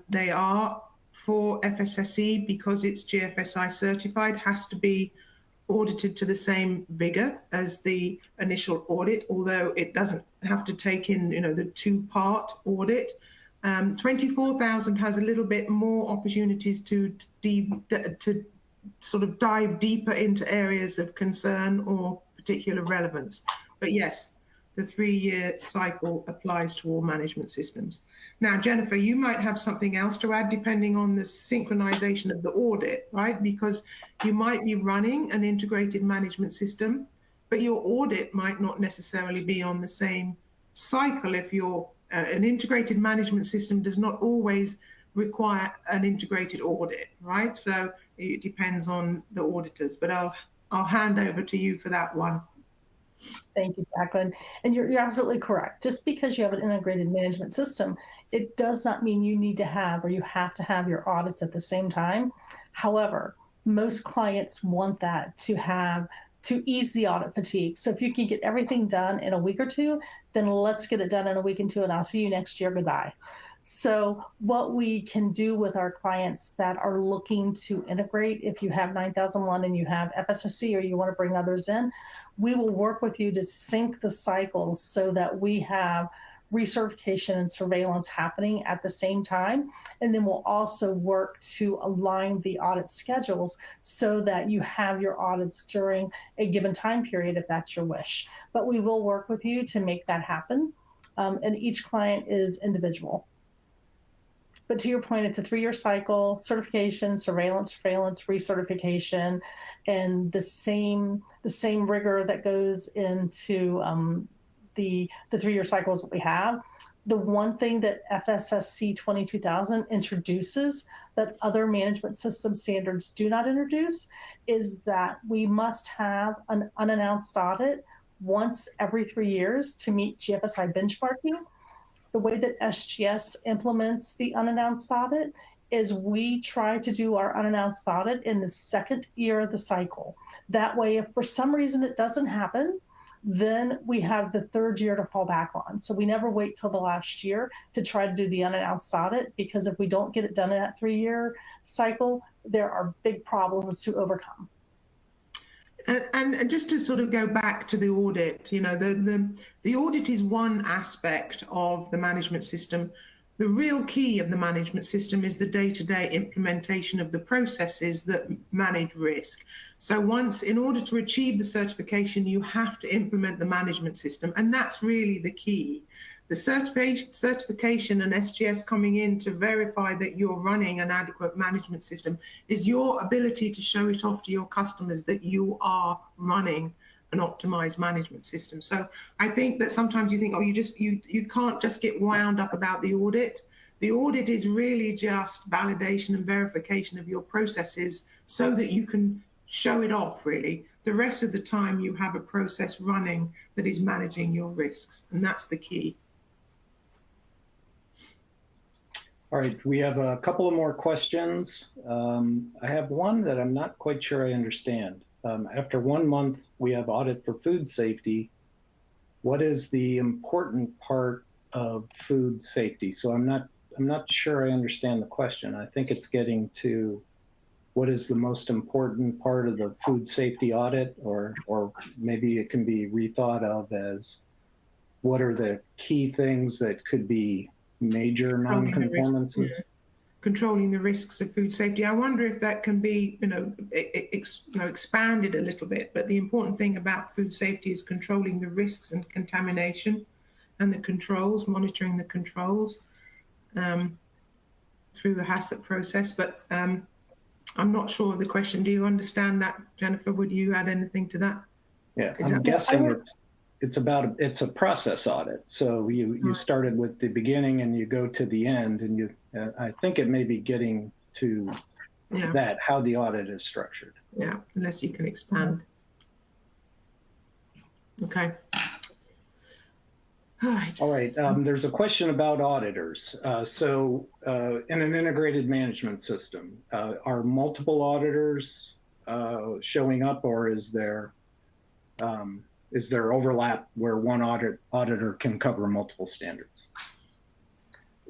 they are for FSSC, because it's GFSI certified, has to be audited to the same vigor as the initial audit, although it doesn't have to take in, the 2-part audit. 24000 has a little bit more opportunities to sort of dive deeper into areas of concern or particular relevance. But yes, the 3-year cycle applies to all management systems. Now, Jennifer, you might have something else to add depending on the synchronization of the audit, right? Because you might be running an integrated management system, but your audit might not necessarily be on the same cycle. If you're an integrated management system does not always require an integrated audit, right? So it depends on the auditors, but I'll hand over to you for that one. Thank you, Jacqueline. And you're absolutely correct. Just because you have an integrated management system, it does not mean you need to have or you have to have your audits at the same time. However, most clients want that to ease the audit fatigue. So if you can get everything done in a week or two, then let's get it done in a week and two, and I'll see you next year. Goodbye. So what we can do with our clients that are looking to integrate, if you have 9001 and you have FSSC or you want to bring others in, we will work with you to sync the cycles so that we have recertification and surveillance happening at the same time. And then we'll also work to align the audit schedules so that you have your audits during a given time period if that's your wish. But we will work with you to make that happen. And each client is individual. But to your point, it's a 3-year cycle: certification, surveillance, recertification, and the same rigor that goes into the 3-year cycle is what we have. The one thing that FSSC 22000 introduces that other management system standards do not introduce is that we must have an unannounced audit once every 3 years to meet GFSI benchmarking. The way that SGS implements the unannounced audit is we try to do our unannounced audit in the 2nd year of the cycle. That way, if for some reason it doesn't happen, then we have the 3rd year to fall back on. So we never wait till the last year to try to do the unannounced audit, because if we don't get it done in that 3-year cycle, there are big problems to overcome. And just to sort of go back to the audit, you know, the audit is one aspect of the management system. The real key of the management system is the day-to-day implementation of the processes that manage risk. So in order to achieve the certification, you have to implement the management system, and that's really the key. The certification and SGS coming in to verify that you're running an adequate management system is your ability to show it off to your customers that you are running an optimized management system. So I think that sometimes you think, oh, you can't just get wound up about the audit. The audit is really just validation and verification of your processes so that you can show it off, really. The rest of the time you have a process running that is managing your risks, and that's the key. All right, we have a couple of more questions. I have one that I'm not quite sure I understand. After 1 month, we have audit for food safety. What is the important part of food safety? So I'm not sure I understand the question. I think it's getting to what is the most important part of the food safety audit, or maybe it can be rethought of as what are the key things that could be major non-conformances? Controlling the risks of food safety. I wonder if that can be, expanded a little bit. But the important thing about food safety is controlling the risks and contamination, and the controls, monitoring the controls through the HACCP process. But I'm not sure of the question. Do you understand that, Jennifer? Would you add anything to that? Yeah, I'm guessing it's a process audit. So you started with the beginning and you go to the end, and I think it may be getting to that, how the audit is structured. Yeah, unless you can expand. Okay. All right. There's a question about auditors. So in an integrated management system, are multiple auditors showing up, or is there overlap where one auditor can cover multiple standards?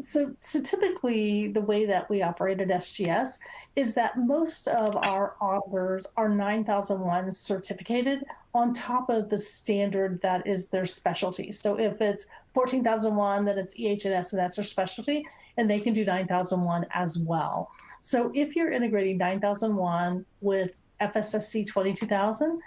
So typically the way that we operate at SGS is that most of our auditors are 9001 certificated on top of the standard that is their specialty. So if it's 14001, then it's EH&S, and that's their specialty, and they can do 9001 as well. So if you're integrating 9001 with FSSC 22000,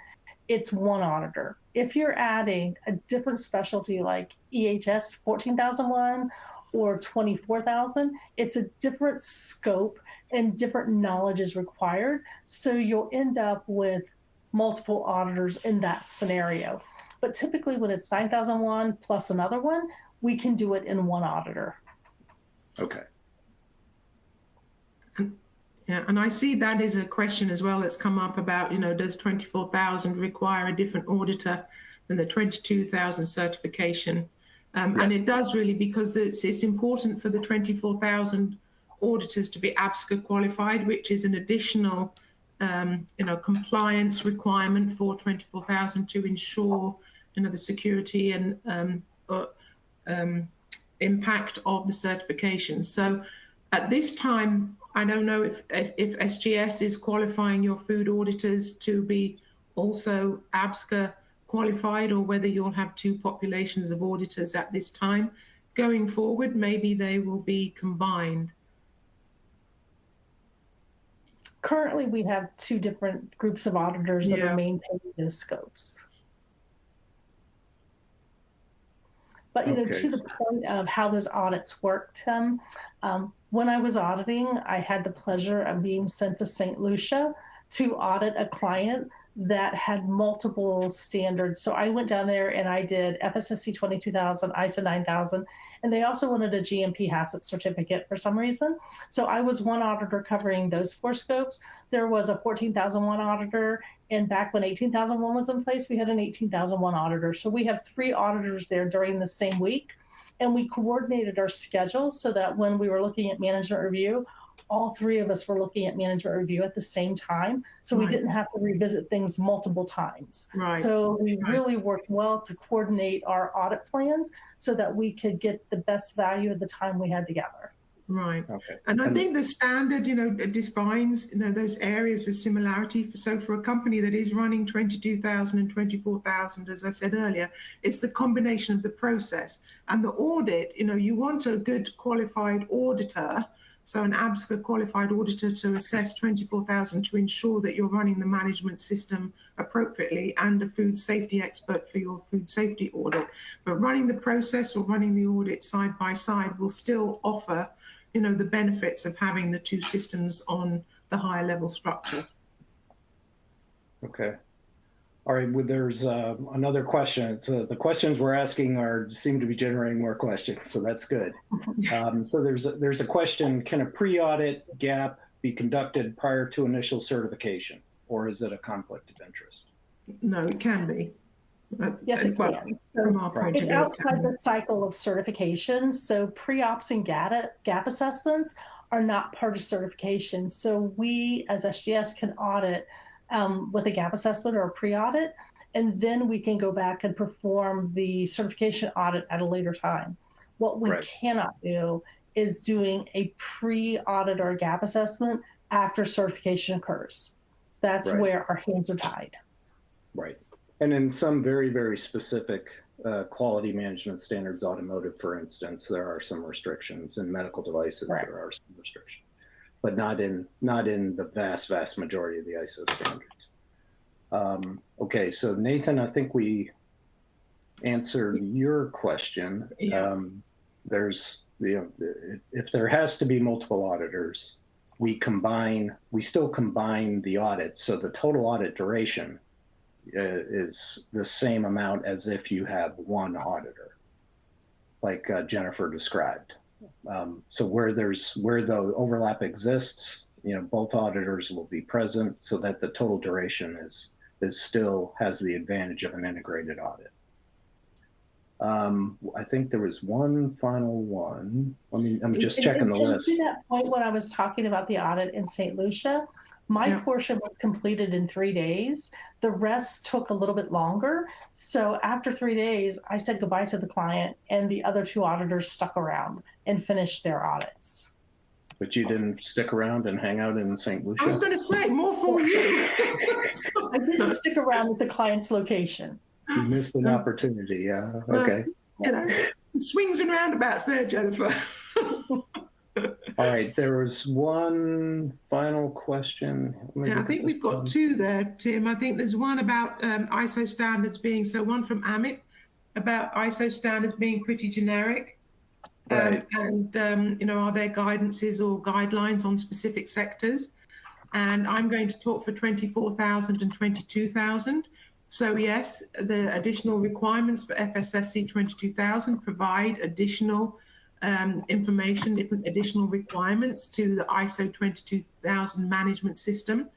it's one auditor. If you're adding a different specialty like EHS 14001 or 24,000, it's a different scope and different knowledge is required. So you'll end up with multiple auditors in that scenario. But typically when it's 9001 plus another one, we can do it in one auditor. Okay. Yeah, and I see that is a question as well that's come up about, does 24,000 require a different auditor and the 22,000 certification. And it does really, because it's important for the 24,000 auditors to be ABSCA qualified, which is an additional compliance requirement for 24,000 to ensure the security and impact of the certification. So at this time, I don't know if SGS is qualifying your food auditors to be also ABSCA qualified, or whether you'll have two populations of auditors at this time. Going forward, maybe they will be combined. Currently, we have two different groups of auditors that are maintaining those scopes. But, to the point of how those audits work, Tim, when I was auditing, I had the pleasure of being sent to St. Lucia to audit a client that had multiple standards. So I went down there and I did FSSC 22000, ISO 9000, and they also wanted a GMP HACCP certificate for some reason. So I was one auditor covering those 4 scopes. There was a 14,001 auditor, and back when 18,001 was in place, we had an 18,001 auditor. So we have 3 auditors there during the same week, and we coordinated our schedules so that when we were looking at management review, all 3 of us were looking at management review at the same time. So we didn't have to revisit things multiple times. So we really worked well to coordinate our audit plans so that we could get the best value of the time we had together. Okay. And I think the standard, defines, those areas of similarity. So for a company that is running 22,000 and 24,000, as I said earlier, it's the combination of the process and the audit. You want a good qualified auditor, so an ABSCA qualified auditor, to assess 24,000 to ensure that you're running the management system appropriately, and a food safety expert for your food safety audit. But running the process or running the audit side by side will still offer, the benefits of having the 2 systems on the higher level structure. Okay. All right, well, there's another question. It's, the questions we're asking seem to be generating more questions, so that's good. So there's a question: can a pre-audit gap be conducted prior to initial certification, or is it a conflict of interest? No, it can be. Yes, it can. So it's outside the cycle of certification. So pre-ops and gap assessments are not part of certification. So we, as SGS, can audit with a gap assessment or a pre-audit, and then we can go back and perform the certification audit at a later time. What we cannot do is doing a pre-audit or a gap assessment after certification occurs. That's where our hands are tied. Right. And in some very, very specific quality management standards, automotive, for instance, there are some restrictions. In medical devices, there are some restrictions, but not in the vast majority of the ISO standards. Okay, so Nathan, I think we answered your question. There's, if there has to be multiple auditors, we still combine the audit, so the total audit duration is the same amount as if you have one auditor, like Jennifer described. So where the overlap exists, both auditors will be present, so that the total duration is still has the advantage of an integrated audit. I think there was one final one. I'm just checking the list. To that point, when I was talking about the audit in St. Lucia, my portion was completed in 3 days. The rest took a little bit longer. So after 3 days, I said goodbye to the client, and the other 2 auditors stuck around and finished their audits. But you didn't stick around and hang out in St. Lucia? I was going to say, more for you. I didn't stick around at the client's location. You missed an opportunity, yeah. Okay. Swings and roundabouts there, Jennifer. All right, there was one final question. I think we've got 2 there, Tim. I think there's one about ISO standards being, so one from Amit about ISO standards being pretty generic. And are there guidances or guidelines on specific sectors? And I'm going to talk for 24,000 and 22,000. So yes, the additional requirements for FSSC 22,000 provide additional information, different additional requirements to the ISO 22000 management system.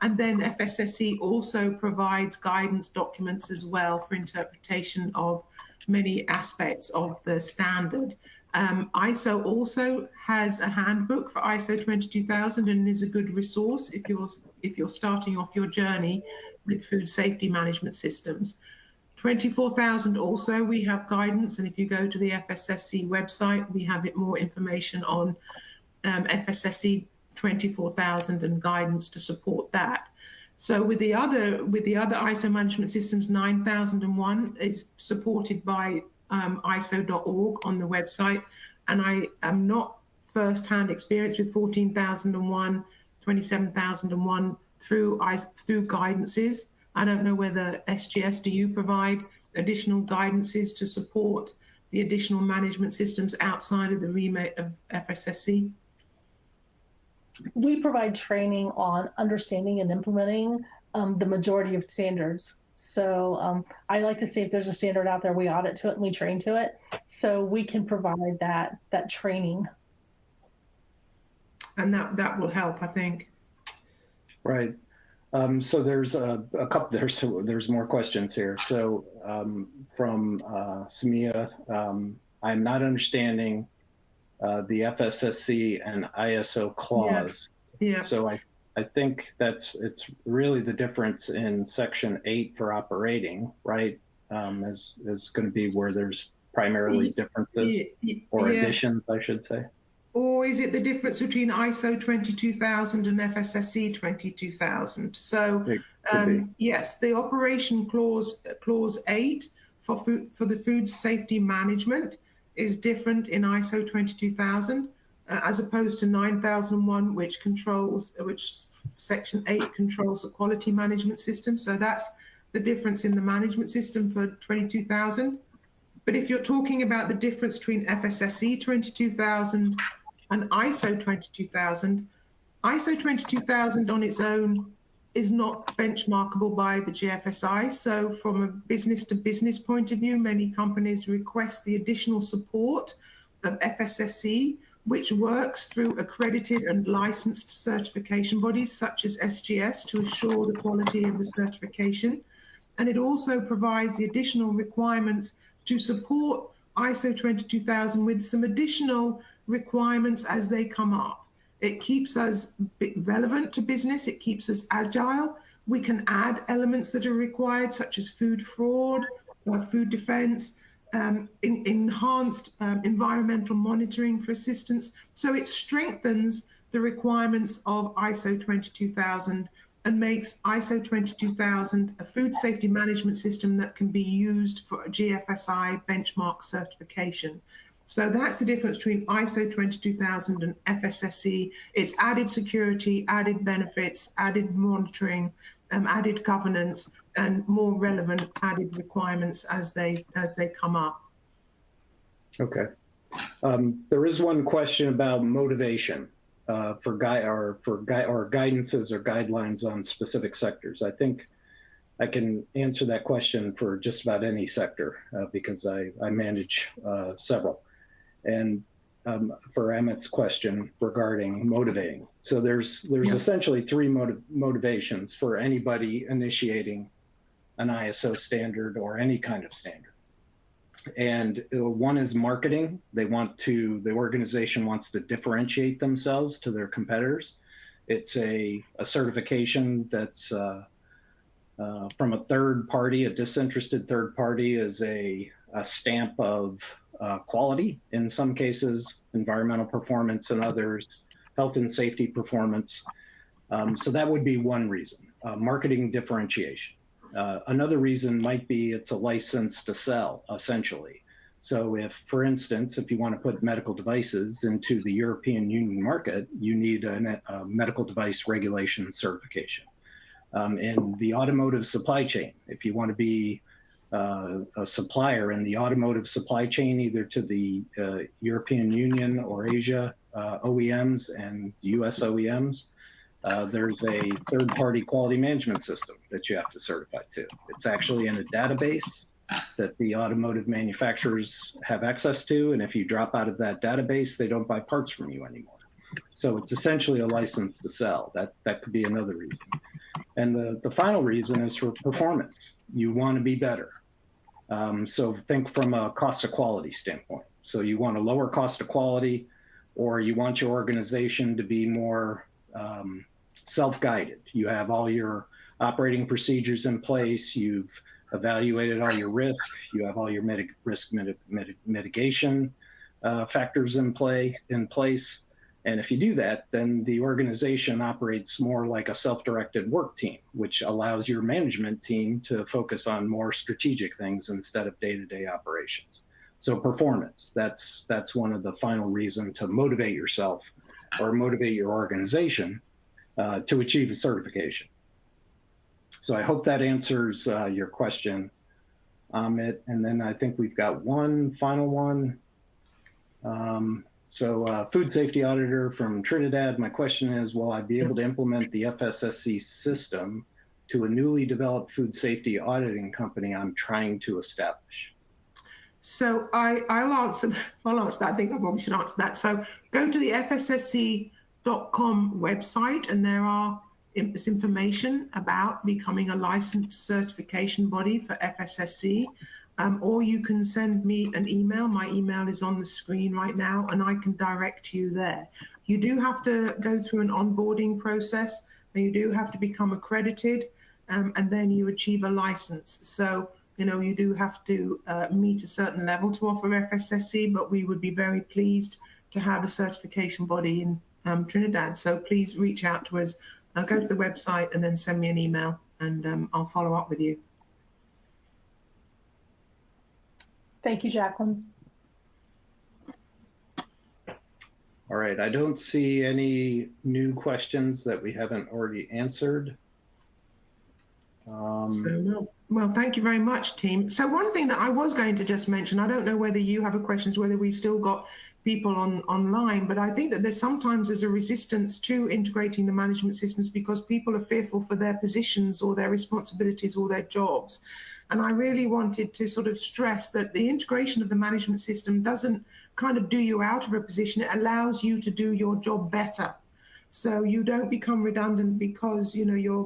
And then FSSC also provides guidance documents as well for interpretation of many aspects of the standard. ISO also has a handbook for ISO 22000 and is a good resource if you're starting off your journey with food safety management systems. 24000 also, we have guidance, and if you go to the FSSC website, we have more information on FSSC 24000 and guidance to support that. So with the other ISO management systems, 9001 is supported by ISO.org on the website, and I am not first-hand experienced with 14001, 27001 through guidances. I don't know whether SGS, do you provide additional guidances to support the additional management systems outside of the remit of FSSC? We provide training on understanding and implementing the majority of standards. So I like to say if there's a standard out there, we audit to it and we train to it. So we can provide that training. And that will help, I think. Right. So there's a couple, there's more questions here. So from Samia, I'm not understanding the FSSC and ISO clause. Yeah. So I think it's really the difference in section 8 for operating, right? Is going to be where there's primarily differences or additions, I should say. Or is it the difference between ISO 22000 and FSSC 22000? So yes, the operation clause 8 for the food safety management is different in ISO 22000 as opposed to 9001, which section 8 controls the quality management system. So that's the difference in the management system for 22000. But if you're talking about the difference between FSSC 22000 and ISO 22000, ISO 22000 on its own is not benchmarkable by the GFSI. So from a business to business point of view, many companies request the additional support of FSSC, which works through accredited and licensed certification bodies such as SGS to assure the quality of the certification. And it also provides the additional requirements to support ISO 22000 with some additional requirements as they come up. It keeps us relevant to business. It keeps us agile. We can add elements that are required, such as food fraud, food defense, enhanced environmental monitoring for assistance. So it strengthens the requirements of ISO 22000 and makes ISO 22000 a food safety management system that can be used for a GFSI benchmark certification. So that's the difference between ISO 22000 and FSSC. It's added security, added benefits, added monitoring, added governance, and more relevant added requirements as they come up. Okay. There is one question about motivation for guidances or guidelines on specific sectors. I think I can answer that question for just about any sector because I manage several. And for Emmett's question regarding motivating. So there's essentially three motivations for anybody initiating an ISO standard or any kind of standard. And one is marketing. The organization wants to differentiate themselves to their competitors. It's a certification that's from a third party, a disinterested third party, is a stamp of quality, in some cases, environmental performance, and others, health and safety performance. So that would be one reason, marketing differentiation. Another reason might be it's a license to sell, essentially. So if, for instance, if you want to put medical devices into the European Union market, you need a medical device regulation certification. In the automotive supply chain, if you want to be a supplier in the automotive supply chain, either to the European Union or Asia OEMs and US OEMs, there's a third-party quality management system that you have to certify to. It's actually in a database that the automotive manufacturers have access to, and if you drop out of that database, they don't buy parts from you anymore. So it's essentially a license to sell. That could be another reason. And the final reason is for performance. You want to be better. So think from a cost of quality standpoint. So you want a lower cost of quality, or you want your organization to be more self-guided. You have all your operating procedures in place. You've evaluated all your risk. You have all your risk mitigation factors in place. And if you do that, then the organization operates more like a self-directed work team, which allows your management team to focus on more strategic things instead of day-to-day operations. So performance, that's one of the final reasons to motivate yourself or motivate your organization to achieve a certification. So I hope that answers your question, Amit. And then I think we've got one final one. Food safety auditor from Trinidad. My question is, will I be able to implement the FSSC system to a newly developed food safety auditing company I'm trying to establish? So I'll answer that. I think I probably should answer that. So go to the FSSC.com website, and there are this information about becoming a licensed certification body for FSSC. Or you can send me an email. My email is on the screen right now, and I can direct you there. You do have to go through an onboarding process, and you do have to become accredited, and then you achieve a license. So, you do have to meet a certain level to offer FSSC, but we would be very pleased to have a certification body in Trinidad. So please reach out to us, go to the website, and then send me an email, and I'll follow up with you. Thank you, Jacqueline. All right, I don't see any new questions that we haven't already answered. Well, thank you very much, team. So one thing that I was going to just mention, I don't know whether you have a question, whether we've still got people online, but I think that there's a resistance to integrating the management systems because people are fearful for their positions or their responsibilities or their jobs. And I really wanted to sort of stress that the integration of the management system doesn't kind of do you out of a position. It allows you to do your job better. So you don't become redundant because, your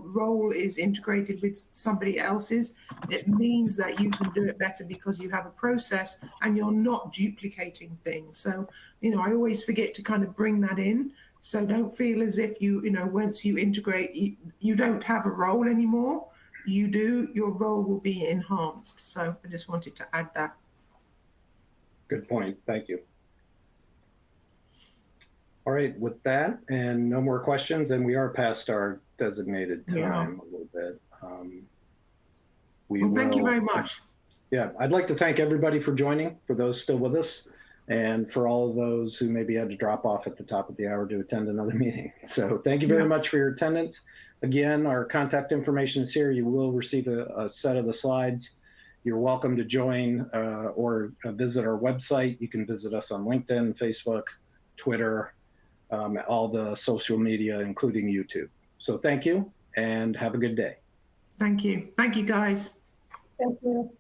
role is integrated with somebody else's. It means that you can do it better because you have a process and you're not duplicating things. So, I always forget to kind of bring that in. So don't feel as if once you integrate, you don't have a role anymore. You do, your role will be enhanced. So I just wanted to add that. Good point. Thank you. All right, with that and no more questions, and we are past our designated time a little bit. Thank you very much. Yeah, I'd like to thank everybody for joining, for those still with us, and for all of those who maybe had to drop off at the top of the hour to attend another meeting. So thank you very much for your attendance. Again, our contact information is here. You will receive a set of the slides. You're welcome to join or visit our website. You can visit us on LinkedIn, Facebook, Twitter, all the social media, including YouTube. So thank you and have a good day. Thank you. Thank you, guys. Thank you.